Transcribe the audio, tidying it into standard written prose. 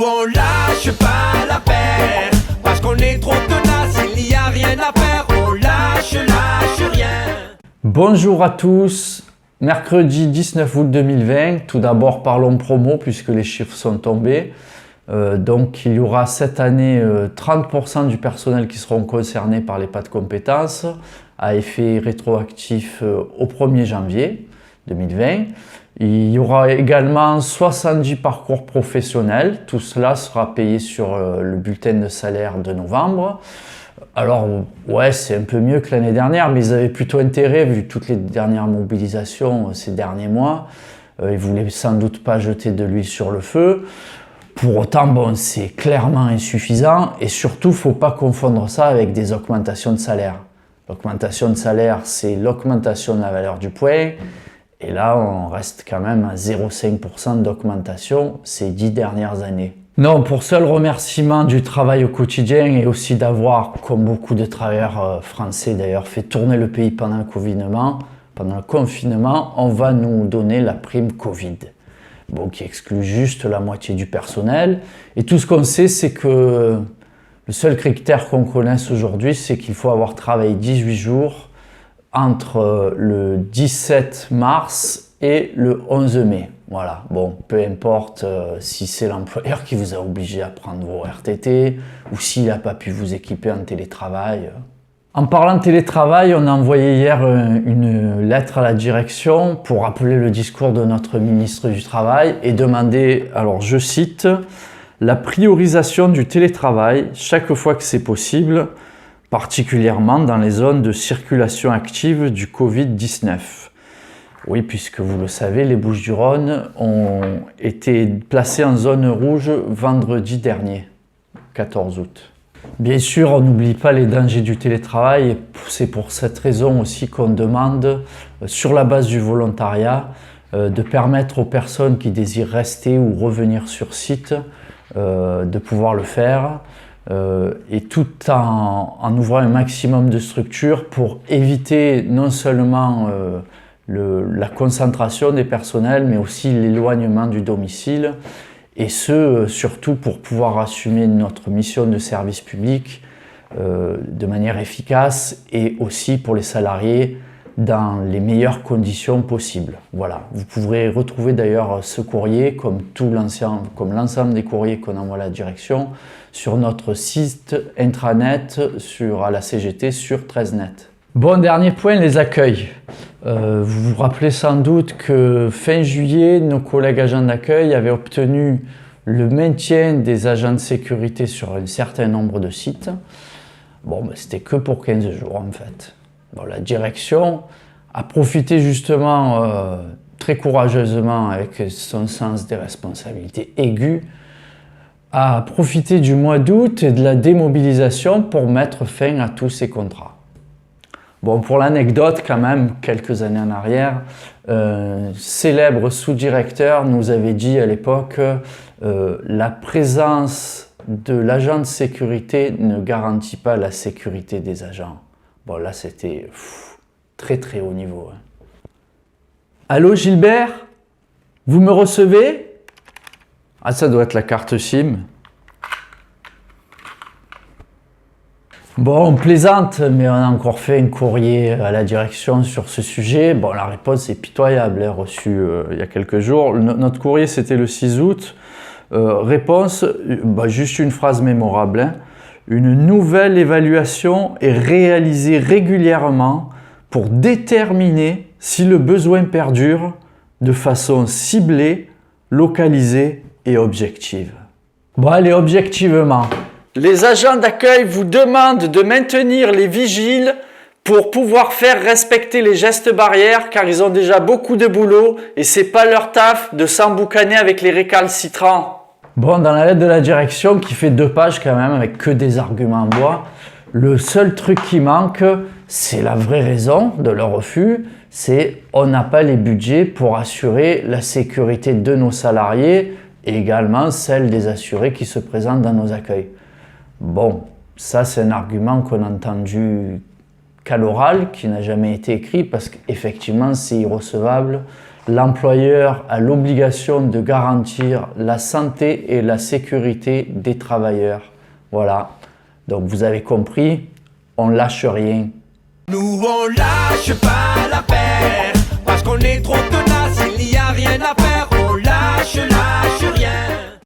on lâche pas l'affaire, parce qu'on est trop tenace, il n'y a rien à faire, on lâche rien. Bonjour à tous, mercredi 19 août 2020, tout d'abord parlons promo puisque les chiffres sont tombés. Donc il y aura cette année 30% du personnel qui seront concernés par les pas de compétences à effet rétroactif au 1er janvier 2020. Il y aura également 70 parcours professionnels, tout cela sera payé sur le bulletin de salaire de novembre. Alors ouais, c'est un peu mieux que l'année dernière, mais ils avaient plutôt intérêt vu toutes les dernières mobilisations ces derniers mois. Ils voulaient sans doute pas jeter de l'huile sur le feu. Pour autant, bon, c'est clairement insuffisant et surtout, il ne faut pas confondre ça avec des augmentations de salaire. L'augmentation de salaire, c'est l'augmentation de la valeur du point et là, on reste quand même à 0,5% d'augmentation ces 10 dernières années. Non, pour seul remerciement du travail au quotidien et aussi d'avoir, comme beaucoup de travailleurs français d'ailleurs, fait tourner le pays pendant le confinement, on va nous donner la prime Covid. Bon, qui exclut juste la moitié du personnel. Et tout ce qu'on sait, c'est que le seul critère qu'on connaisse aujourd'hui, c'est qu'il faut avoir travaillé 18 jours entre le 17 mars et le 11 mai. Voilà, bon, peu importe si c'est l'employeur qui vous a obligé à prendre vos RTT ou s'il n'a pas pu vous équiper en télétravail. En parlant de télétravail, on a envoyé hier une lettre à la direction pour rappeler le discours de notre ministre du Travail et demander, alors je cite, « la priorisation du télétravail chaque fois que c'est possible, particulièrement dans les zones de circulation active du Covid-19 ». Oui, puisque vous le savez, les Bouches-du-Rhône ont été placées en zone rouge vendredi dernier, 14 août. Bien sûr, on n'oublie pas les dangers du télétravail et c'est pour cette raison aussi qu'on demande, sur la base du volontariat, de permettre aux personnes qui désirent rester ou revenir sur site de pouvoir le faire et tout en ouvrant un maximum de structures pour éviter non seulement la concentration des personnels mais aussi l'éloignement du domicile. Et ce, surtout pour pouvoir assumer notre mission de service public de manière efficace et aussi pour les salariés dans les meilleures conditions possibles. Voilà, vous pourrez retrouver d'ailleurs ce courrier, comme l'ensemble des courriers qu'on envoie à la direction, sur notre site intranet à la CGT sur 13net. Bon, dernier point, les accueils. Vous vous rappelez sans doute que fin juillet, nos collègues agents d'accueil avaient obtenu le maintien des agents de sécurité sur un certain nombre de sites. Bon, ben, c'était que pour 15 jours en fait. Bon, la direction a profité justement très courageusement avec son sens des responsabilités aiguës, a profité du mois d'août et de la démobilisation pour mettre fin à tous ces contrats. Bon, pour l'anecdote, quand même, quelques années en arrière, célèbre sous-directeur nous avait dit à l'époque la présence de l'agent de sécurité ne garantit pas la sécurité des agents. Bon, là, c'était très très haut niveau. Hein. Allô Gilbert? Vous me recevez? Ah, ça doit être la carte SIM. Bon, on plaisante, mais on a encore fait un courrier à la direction sur ce sujet. Bon, la réponse est pitoyable, hein, reçue il y a quelques jours. Notre courrier, c'était le 6 août. Réponse, juste une phrase mémorable. Hein. Une nouvelle évaluation est réalisée régulièrement pour déterminer si le besoin perdure de façon ciblée, localisée et objective. Bon, allez, objectivement. Les agents d'accueil vous demandent de maintenir les vigiles pour pouvoir faire respecter les gestes barrières car ils ont déjà beaucoup de boulot et c'est pas leur taf de s'emboucaner avec les récalcitrants. Bon, dans la lettre de la direction qui fait 2 pages quand même avec que des arguments en bois, le seul truc qui manque, c'est la vraie raison de leur refus, c'est on n'a pas les budgets pour assurer la sécurité de nos salariés et également celle des assurés qui se présentent dans nos accueils. Bon, ça c'est un argument qu'on a entendu qu'à l'oral, qui n'a jamais été écrit, parce qu'effectivement c'est irrecevable. L'employeur a l'obligation de garantir la santé et la sécurité des travailleurs. Voilà, donc vous avez compris, on lâche rien. Nous on lâche pas l'affaire parce qu'on est trop tenace.